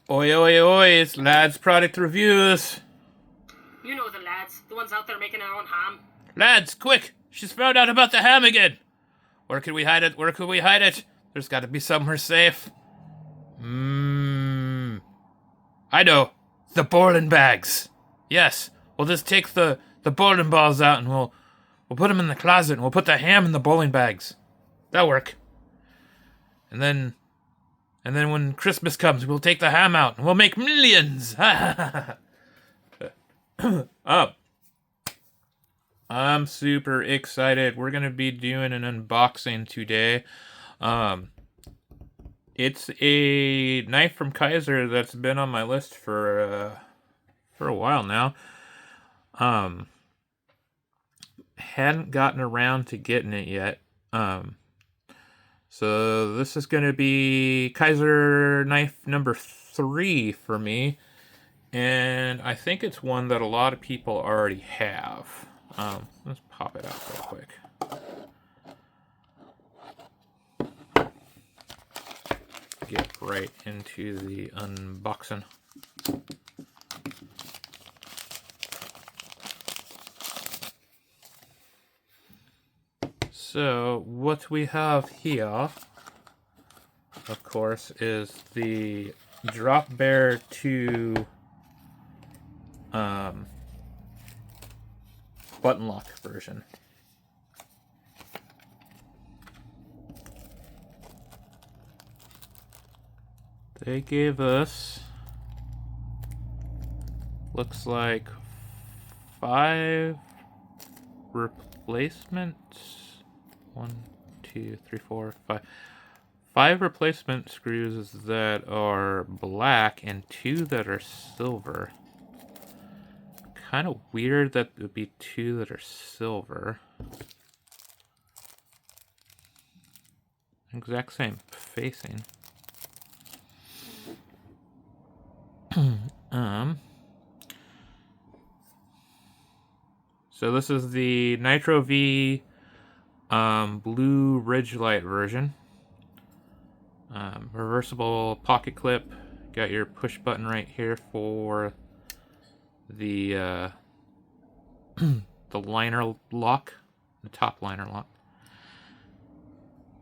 Oi, oi, oi, it's Lads Product Reviews. You know the lads, the ones out there making their own ham. Lads, quick! She's found out about the ham again. Where can we hide it? Where could we hide it? There's gotta be somewhere safe. I know. The bowling bags. Yes, we'll just take the bowling balls out and we'll put them in the closet and we'll put the ham in the bowling bags. That'll work. And then when Christmas comes, we'll take the ham out and we'll make millions. Oh, I'm super excited. We're gonna be doing an unboxing today. It's a knife from Kizer that's been on my list for a while now. Hadn't gotten around to getting it yet. So this is gonna be Kizer knife number 3 for me, and I think it's one that a lot of people already have. Let's pop it out real quick. Get right into the unboxing. So what we have here, of course, is the Drop Bear 2 button lock version. They gave us, looks like 5 replacements. 1, 2, 3, 4, 5. 5 replacement screws that are black and 2 that are silver. Kind of weird that it would be 2 that are silver. Exact same facing. So this is the Nitro V blue Ridgelight version. Reversible pocket clip. Got your push button right here for the the liner lock, the top liner lock.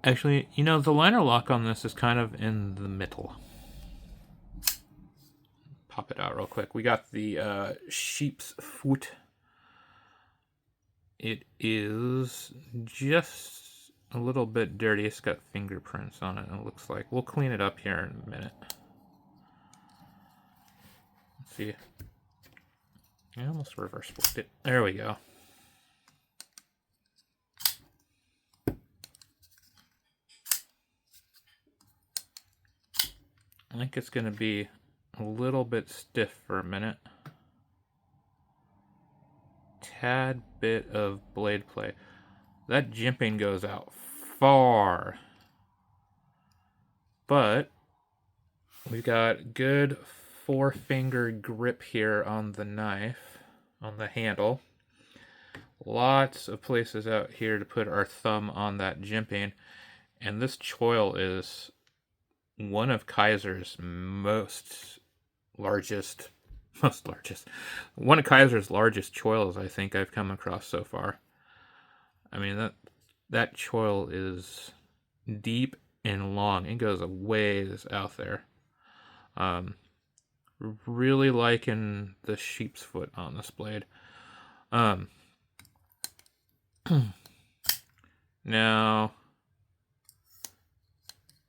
Actually, you know, the liner lock on this is kind of in the middle. Pop it out real quick. We got the sheep's foot. It is just a little bit dirty. It's got fingerprints on it, it looks like. We'll clean it up here in a minute. Let's see. I almost reverse flipped it. There we go. I think it's going to be a little bit stiff for a minute. Tad bit of blade play. That jimping goes out far. But we've got good 4-finger grip here on the knife, on the handle. Lots of places out here to put our thumb on that jimping. And this choil is one of Kizer's one of Kizer's largest choils I think I've come across so far. I mean, that choil is deep and long. It goes a ways out there. Really liking the sheep's foot on this blade. Now,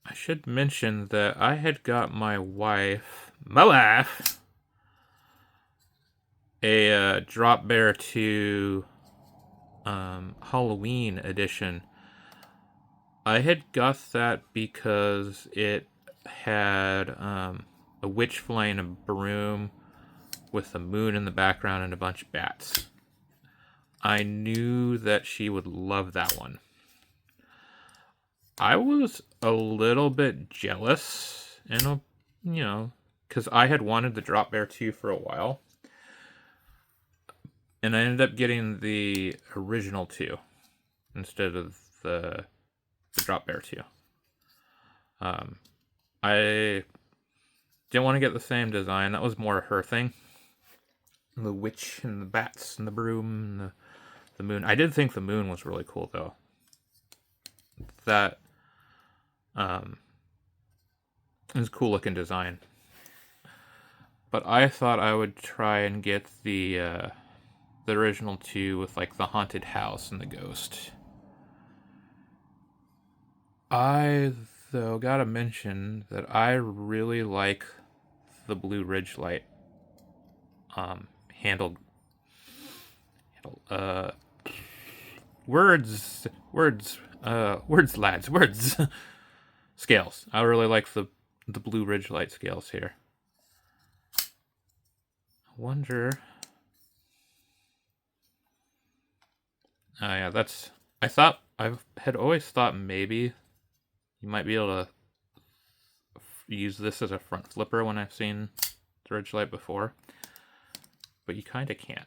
I should mention that I had got my wife, a Drop Bear 2 Halloween edition. I had got that because it had a witch flying a broom with a moon in the background and a bunch of bats. I knew that she would love that one. I was a little bit jealous, and you know, because I had wanted the Drop Bear 2 for a while. And I ended up getting the original 2 instead of the Drop Bear 2. Didn't want to get the same design. That was more her thing. The witch and the bats and the broom and the moon. I did think the moon was really cool though. That is a cool looking design. But I thought I would try and get the original two with like the haunted house and the ghost. I though gotta mention that I really like the Blue Ridge light handled words lads, words scales. I really like the Blue Ridge light scales here. I wonder. Oh yeah, that's. I had always thought maybe you might be able to use this as a front flipper when I've seen the Ridge light before, but you kind of can't.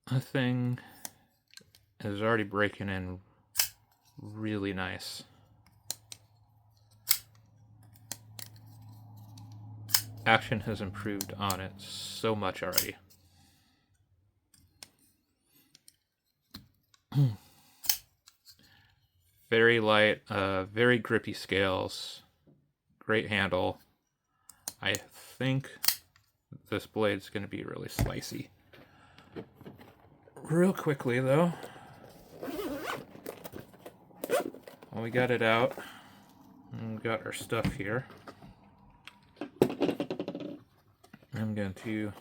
The thing is already breaking in really nice. Action has improved on it so much already. Very light, very grippy scales, great handle. I think this blade's going to be really slicey. Real quickly though, well, we got it out, and we got our stuff here. I'm going to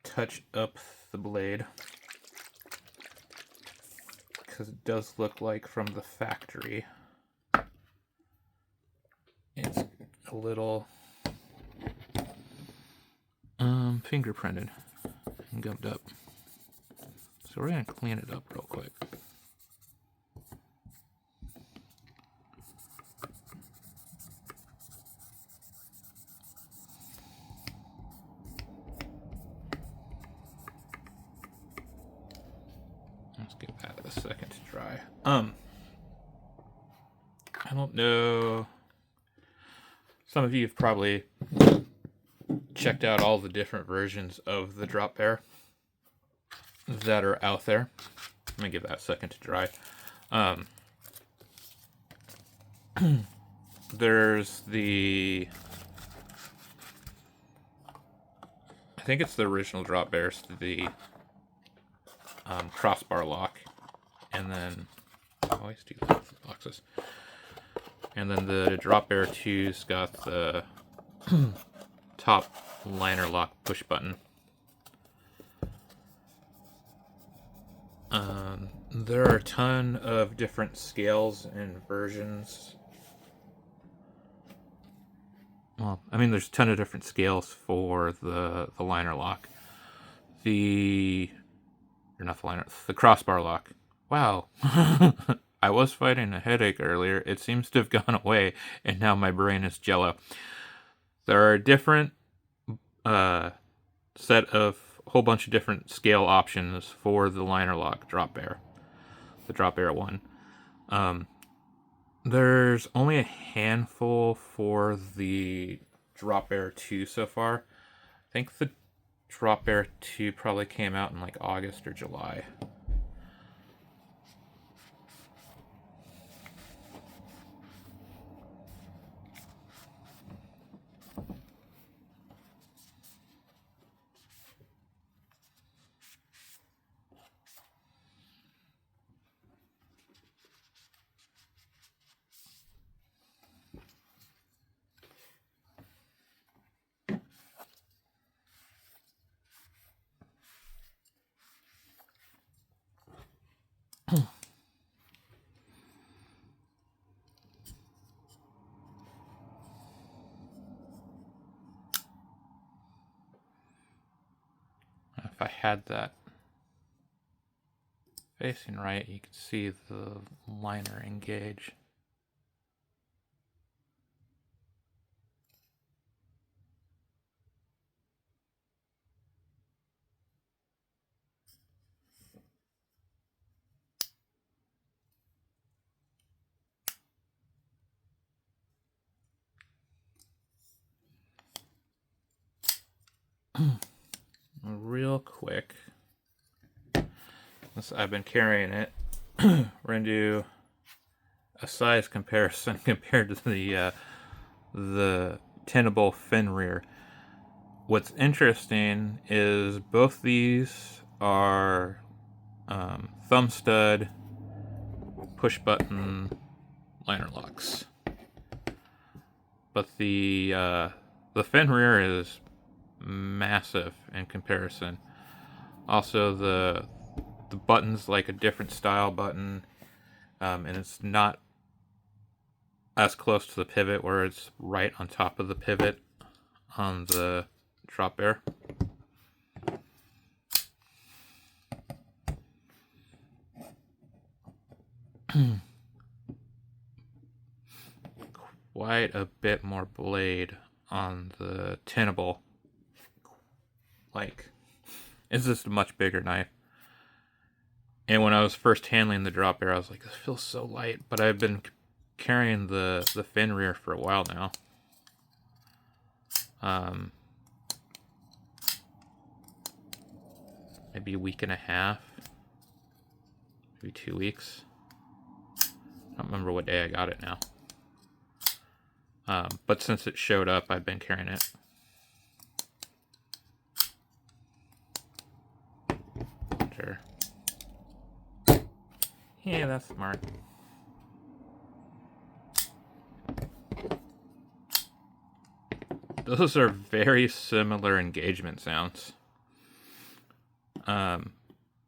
touch up the blade because it does look like from the factory it's a little fingerprinted and gummed up. So we're going to clean it up real quick. Let's give that a second to dry. I don't know. Some of you have probably checked out all the different versions of the Drop Bear that are out there. Let me give that a second to dry. There's the... I think it's the original Drop Bears, the crossbar lock, and then I always do that with the boxes. And then the Drop Bear 2's got the top liner lock push button. There are a ton of different scales and versions. Well, I mean, there's a ton of different scales for the liner lock. The crossbar lock. Wow. I was fighting a headache earlier. It seems to have gone away, and now my brain is jello. There are different set of whole bunch of different scale options for the liner lock Drop Bear. The Drop Bear 1. There's only a handful for the Drop Bear 2 so far. I think the Drop Bear 2 probably came out in like August or July. If I had that facing right, you could see the liner engage. I've been carrying it. We're going to do a size comparison compared to the tenable fin rear. What's interesting is both these are thumb stud push button liner locks, but the fin rear is massive in comparison. Also, the button's like a different style button, and it's not as close to the pivot where it's right on top of the pivot on the Drop Bear. Quite a bit more blade on the tenable. Like, it's just a much bigger knife. And when I was first handling the Drop Bear, I was like, this feels so light. But I've been carrying the fin rear for a while now. Maybe a week and a half. Maybe 2 weeks. I don't remember what day I got it now. But since it showed up, I've been carrying it. Sure. Yeah, that's smart. Those are very similar engagement sounds. I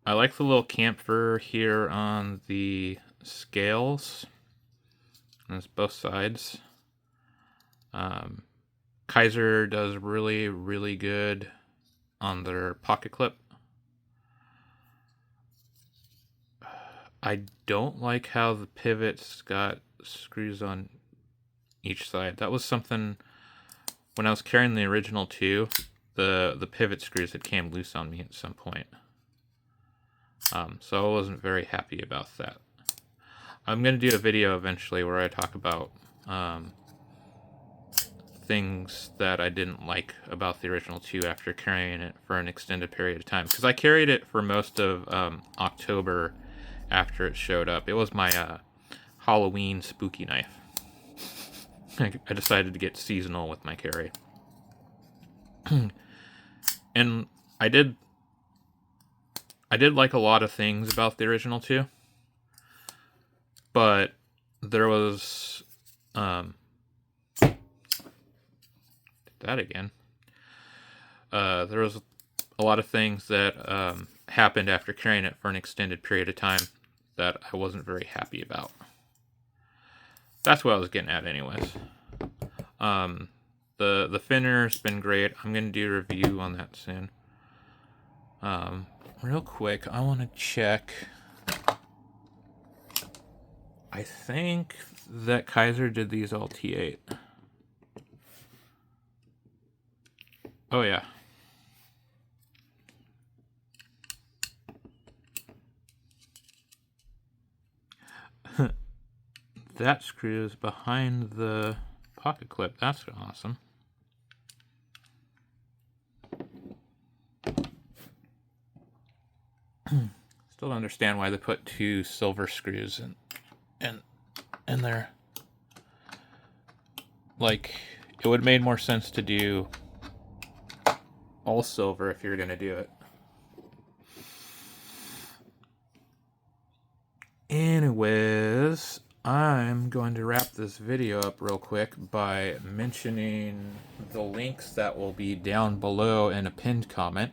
like the little camphor here on the scales. There's both sides. Kizer does really, really good on their pocket clip. I don't like how the pivot's got screws on each side. That was something when I was carrying the original 2, the pivot screws had came loose on me at some point. So I wasn't very happy about that. I'm going to do a video eventually where I talk about things that I didn't like about the original 2 after carrying it for an extended period of time. Because I carried it for most of October after it showed up. It was my Halloween spooky knife. I decided to get seasonal with my carry. And I did like a lot of things about the original 2. But there was that again. There was a lot of things that happened after carrying it for an extended period of time that I wasn't very happy about. That's what I was getting at anyways. The finner's been great. I'm going to do a review on that soon. Real quick, I want to check. I think that Kizer did these all T8. Oh yeah. That screw is behind the pocket clip. That's awesome. Still don't understand why they put 2 silver screws in there. Like, it would have made more sense to do all silver if you're gonna do it. Anyways, I'm going to wrap this video up real quick by mentioning the links that will be down below in a pinned comment.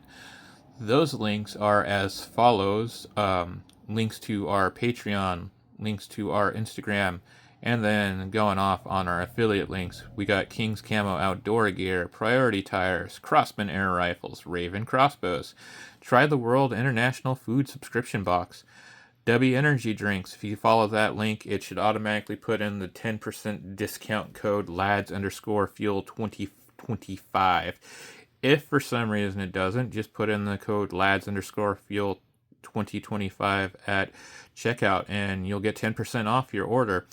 Those links are as follows. Links to our Patreon, links to our Instagram, and then going off on our affiliate links, we got King's Camo Outdoor Gear, Priority Tires, Crossman Air Rifles, Raven Crossbows, Try the World International Food Subscription Box, W Energy Drinks. If you follow that link, it should automatically put in the 10% discount code LADS_fuel 2025. If for some reason it doesn't, just put in the code LADS_fuel 2025 at checkout and you'll get 10% off your order.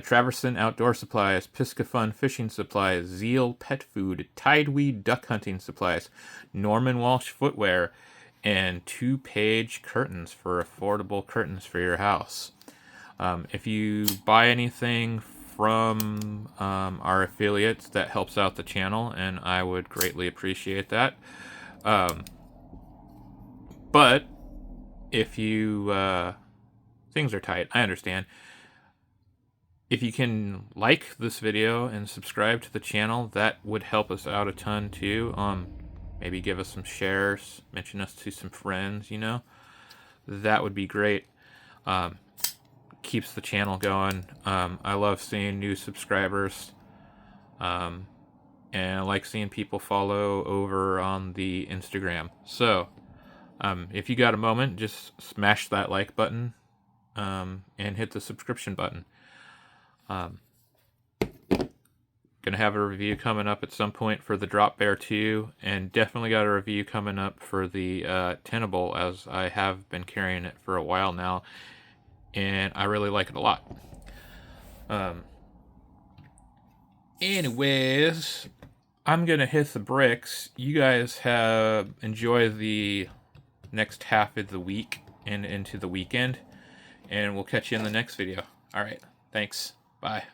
Traverson Outdoor Supplies, Piscafun Fishing Supplies, Zeal Pet Food, Tideweed Duck Hunting Supplies, Norman Walsh Footwear, and 2-page curtains for affordable curtains for your house. If you buy anything from our affiliates, that helps out the channel, and I would greatly appreciate that. But if you things are tight, I understand. If you can like this video and subscribe to the channel, that would help us out a ton too. Maybe give us some shares, mention us to some friends, you know. That would be great. Keeps the channel going. I love seeing new subscribers. And I like seeing people follow over on the Instagram. So, if you got a moment, just smash that like button and hit the subscription button. Gonna have a review coming up at some point for the Drop Bear 2, and definitely got a review coming up for the Tenable, as I have been carrying it for a while now, and I really like it a lot. Anyways, I'm gonna hit the bricks. You guys enjoy the next half of the week and into the weekend, and we'll catch you in the next video. All right, thanks. Bye.